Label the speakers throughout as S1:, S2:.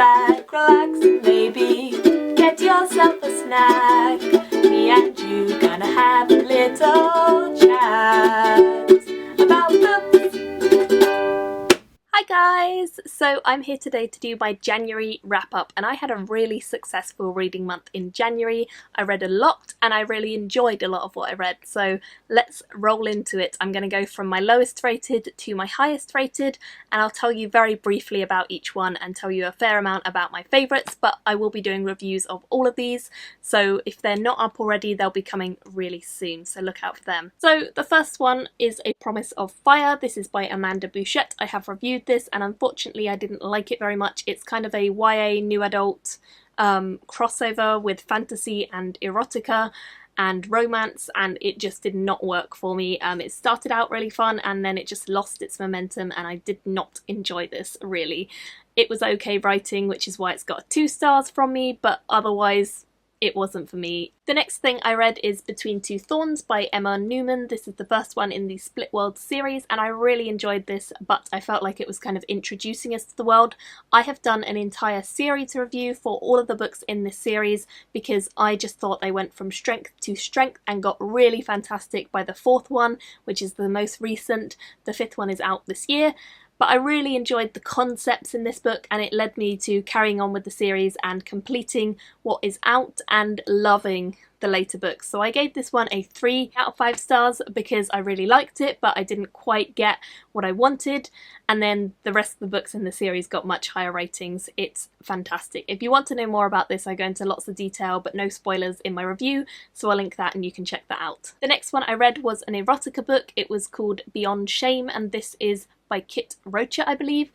S1: back, relax, and maybe get yourself a snack. Me and you gonna have a little chat about books. Hi guys! So I'm here today to do my January wrap up, and I had a really successful reading month in January. I read a lot and I really enjoyed a lot of what I read, so let's roll into it. I'm going to go from my lowest rated to my highest rated, and I'll tell you very briefly about each one and tell you a fair amount about my favourites, but I will be doing reviews of all of these, so if they're not up already they'll be coming really soon, so look out for them. So the first one is A Promise of Fire. This is by Amanda Bouchet. I have reviewed this and unfortunately I didn't like it very much. It's kind of a YA new adult crossover with fantasy and erotica and romance, and it just did not work for me. It started out really fun and then it just lost its momentum and I did not enjoy this really. It was okay writing, which is why it's got 2 stars from me, but otherwise it wasn't for me. The next thing I read is Between Two Thorns by Emma Newman. This is the first one in the Split World series and I really enjoyed this, but I felt like it was kind of introducing us to the world. I have done an entire series to review for all of the books in this series because I just thought they went from strength to strength and got really fantastic by the 4th one, which is the most recent. The 5th one is out this year. But I really enjoyed the concepts in this book and it led me to carrying on with the series and completing what is out and loving the later books. So I gave this one a 3 out of 5 stars because I really liked it, but I didn't quite get what I wanted, and then the rest of the books in the series got much higher ratings. It's fantastic. If you want to know more about this, I go into lots of detail but no spoilers in my review, so I'll link that and you can check that out. The next one I read was an erotica book. It was called Beyond Shame and this is by ROCHA, I believe.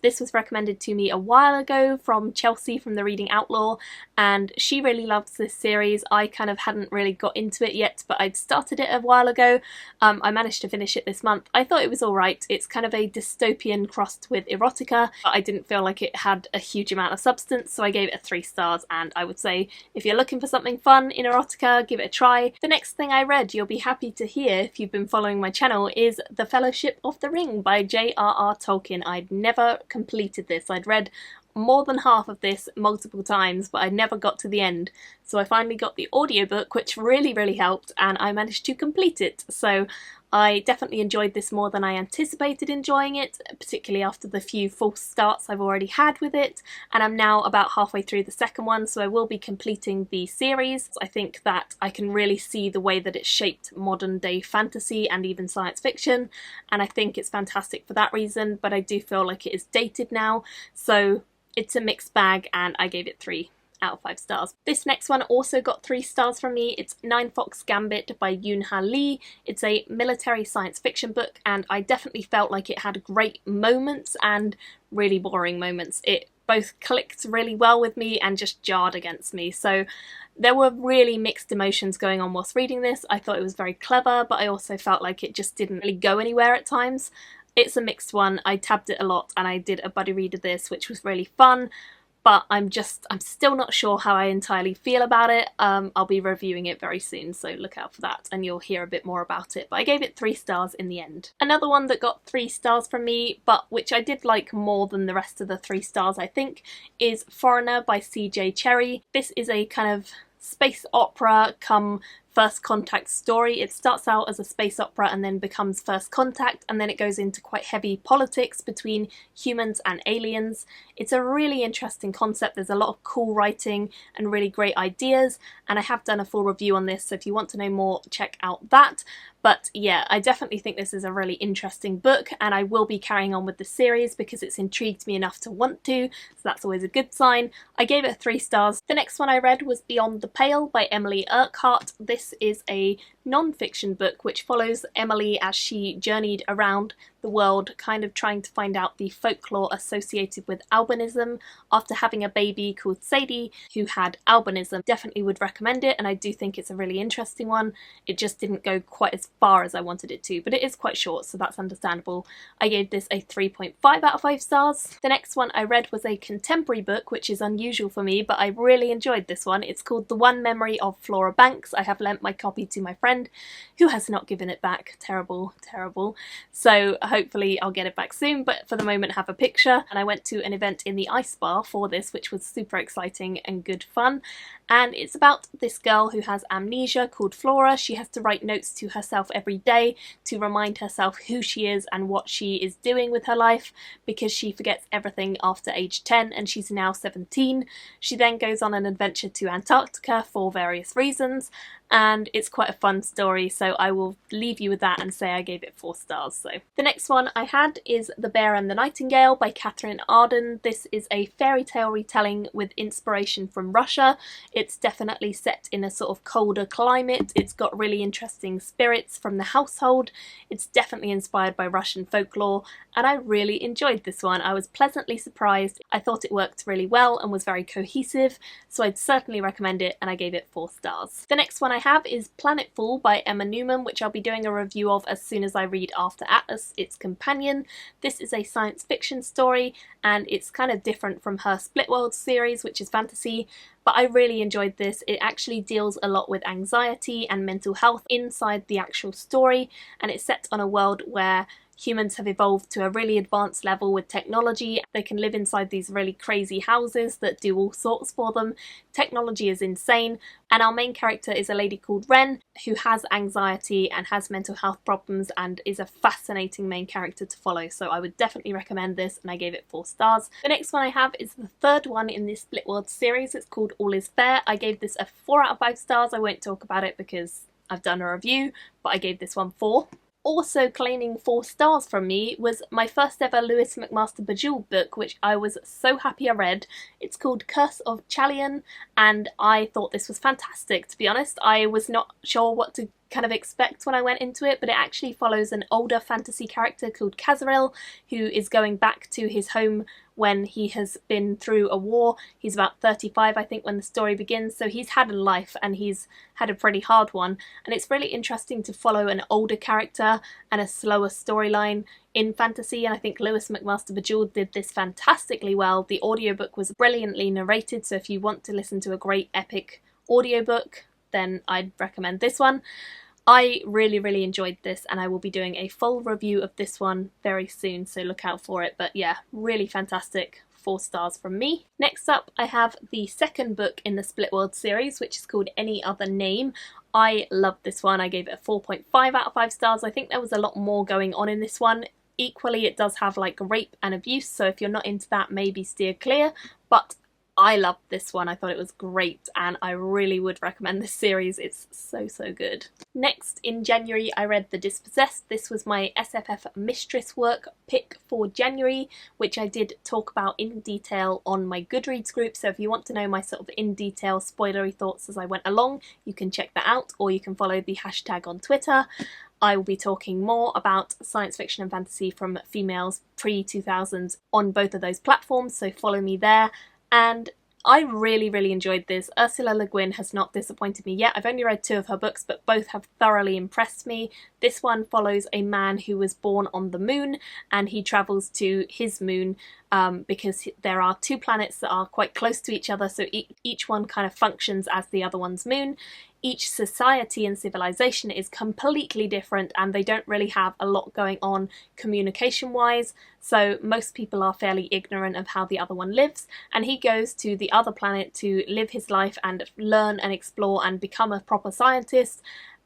S1: This was recommended to me a while ago from Chelsea from the Reading Outlaw, and she really loves this series. I kind of hadn't really got into it yet, but I'd started it a while ago. I managed to finish it this month. I thought it was alright. It's kind of a dystopian crossed with erotica, but I didn't feel like it had a huge amount of substance, so I gave it a 3 stars, and I would say if you're looking for something fun in erotica, give it a try. The next thing I read, you'll be happy to hear if you've been following my channel, is The Fellowship of the Ring by J.R.R. Tolkien. I'd never completed this. I'd read more than half of this multiple times, but I never got to the end. So I finally got the audiobook, which really helped, and I managed to complete it. So I definitely enjoyed this more than I anticipated enjoying it, particularly after the few false starts I've already had with it, and I'm now about halfway through the second one, so I will be completing the series. I think that I can really see the way that it shaped modern day fantasy and even science fiction, and I think it's fantastic for that reason, but I do feel like it is dated now, so it's a mixed bag and I gave it 3 out of 5 stars. This next one also got 3 stars from me. It's NINEFOX GAMBIT by YOON. It's a military science fiction book and I definitely felt like it had great moments and really boring moments. It both clicked really well with me and just jarred against me. So there were really mixed emotions going on whilst reading this. I thought it was very clever, but I also felt like it just didn't really go anywhere at times. It's a mixed one. I tabbed it a lot and I did a buddy read of this, which was really fun, but I'm still not sure how I entirely feel about it. I'll be reviewing it very soon, so look out for that and you'll hear a bit more about it, but I gave it 3 stars in the end. Another one that got 3 stars from me, but which I did like more than the rest of the 3 stars I think, is Foreigner by C.J. Cherryh. This is a kind of space opera come First Contact story. It starts out as a space opera and then becomes First Contact, and then it goes into quite heavy politics between humans and aliens. It's a really interesting concept. There's a lot of cool writing and really great ideas, and I have done a full review on this, so if you want to know more, check out that. But yeah, I definitely think this is a really interesting book and I will be carrying on with the series because it's intrigued me enough to want to, so that's always a good sign. I gave it 3 stars. The next one I read was Beyond the Pale by Emily Urquhart. This is a non-fiction book which follows Emily as she journeyed around the world kind of trying to find out the folklore associated with albinism after having a baby called Sadie who had albinism. Definitely would recommend it and I do think it's a really interesting one. It just didn't go quite as far as I wanted it to, but it is quite short, so that's understandable. I gave this a 3.5 out of 5 stars. The next one I read was a contemporary book, which is unusual for me, but I really enjoyed this one. It's called The One Memory of Flora Banks. I have lent my copy to my friend friend who has not given it back. Terrible, terrible. So hopefully I'll get it back soon, but for the moment have a picture. And I went to an event in the ice bar for this, which was super exciting and good fun. And it's about this girl who has amnesia called Flora. She has to write notes to herself every day to remind herself who she is and what she is doing with her life, because she forgets everything after age 10 and she's now 17. She then goes on an adventure to Antarctica for various reasons, and it's quite a fun story, so I will leave you with that and say I gave it 4 stars. So the next one I had is The Bear and the Nightingale by KATHERINE ARDEN. This is a fairy tale retelling with inspiration from Russia. It's definitely set in a sort of colder climate. It's got really interesting spirits from the household. It's definitely inspired by Russian folklore, and I really enjoyed this one. I was pleasantly surprised. I thought it worked really well and was very cohesive, so I'd certainly recommend it, and I gave it 4 stars. The next one I have is PLANETFALL by NEWMAN, which I'll be doing a review of as soon as I read After Atlas, its companion. This is a science fiction story, and it's kind of different from her Split Worlds series, which is fantasy, but I really enjoyed this. It actually deals a lot with anxiety and mental health inside the actual story, and it's set on a world where humans have evolved to a really advanced level with technology. They can live inside these really crazy houses that do all sorts for them. Technology is insane, and our main character is a lady called Ren who has anxiety and has mental health problems and is a fascinating main character to follow, so I would definitely recommend this, and I gave it 4 stars. The next one I have is the third one in this Split World series. It's called All Is Fair. I gave this a 4 out of 5 stars. I won't talk about it because I've done a review, but I gave this one 4. Also claiming 4 stars from me was my first ever LOIS McMaster BUJOLD book, which I was so happy I read. It's called Curse of CHALION, and I thought this was fantastic, to be honest. I was not sure what to kind of expect when I went into it, but it actually follows an older fantasy character called KATHERINE, who is going back to his home when he has been through a war. He's about 35, I think, when the story begins, so he's had a life and he's had a pretty hard one, and it's really interesting to follow an older character and a slower storyline in fantasy, and I think LOIS McMaster BUJOLD did this fantastically well. The audiobook was brilliantly narrated, so if you want to listen to a great epic audiobook, then I'd recommend this one. I really enjoyed this, and I will be doing a full review of this one very soon, so look out for it. But yeah, really fantastic. 4 stars from me. Next up I have the second book in the Split World series, which is called Any Other Name. I loved this one. I gave it a 4.5 out of 5 stars. I think there was a lot more going on in this one. Equally, it does have like rape and abuse, so if you're not into that, maybe steer clear, but I loved this one. I thought it was great, and I really would recommend this series. It's so good. Next, in January, I read The Dispossessed. This was my SFF Mistress work pick for January, which I did talk about in detail on my Goodreads group, so if you want to know my sort of in-detail spoilery thoughts as I went along, you can check that out, or you can follow the hashtag on Twitter. I will be talking more about science fiction and fantasy from females pre-2000s on both of those platforms, so follow me there. And I really enjoyed this. Ursula Le Guin has not disappointed me yet. I've only read 2 of her books, but both have thoroughly impressed me. This one follows a man who was born on the moon, and he travels to his moon because there are 2 planets that are quite close to each other, so each one kind of functions as the other one's moon. Each society and civilization is completely different, and they don't really have a lot going on communication-wise, so most people are fairly ignorant of how the other one lives, and he goes to the other planet to live his life and learn and explore and become a proper scientist,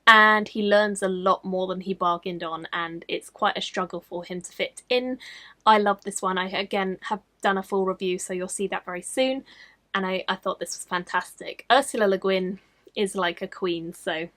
S1: and he learns a lot more than he bargained on, and it's quite a struggle for him to fit in. I love this one. I again have done a full review, so you'll see that very soon, and I thought this was fantastic. Ursula Le Guin is like a queen, so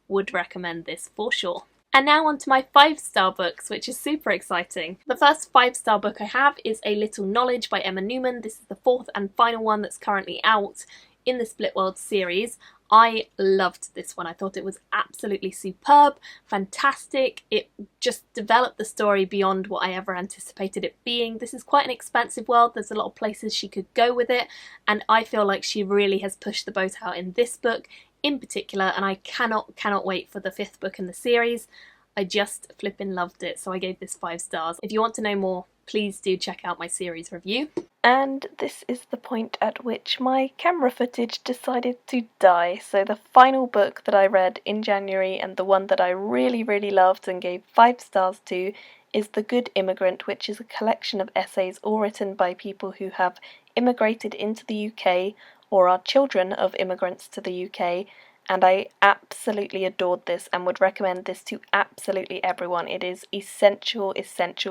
S1: would recommend this for sure. And now on to my 5-star books, which is super exciting. The first 5-star book I have is A Little Knowledge by Emma Newman. This is the 4th and final one that's currently out in the Split World series. I loved this one. I thought it was absolutely superb, fantastic. It just developed the story beyond what I ever anticipated it being. This is quite an expansive world. There's a lot of places she could go with it, and I feel like she really has pushed the boat out in this book in particular, and I cannot wait for the 5th book in the series. I just flippin' loved it, so I gave this 5 stars. If you want to know more, please do check out my series review.
S2: And this is the point at which my camera footage decided to die. So the final book that I read in January, and the one that I really, really loved and gave 5 stars to, is The Good Immigrant, which is a collection of essays all written by people who have immigrated into the UK or are children of immigrants to the UK. And I absolutely adored this and would recommend this to absolutely everyone. It is essential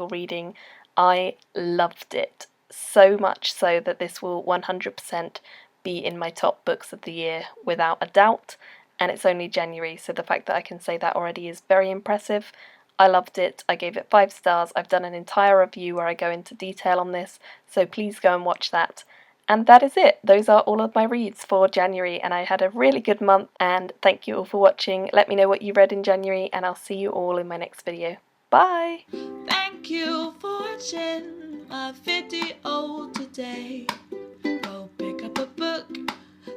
S2: reading. I loved it. So much so that this will 100% be in my top books of the year without a doubt, and it's only January, so the fact that I can say that already is very impressive. I loved it, I gave it 5 stars, I've done an entire review where I go into detail on this, so please go and watch that. And that is it, those are all of my reads for January, and I had a really good month, and thank you all for watching. Let me know what you read in January, and I'll see you all in my next video. Bye!
S3: Thank you for watching my video today. Go pick up a book,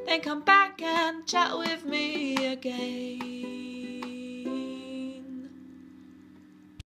S3: then come back and chat with me again.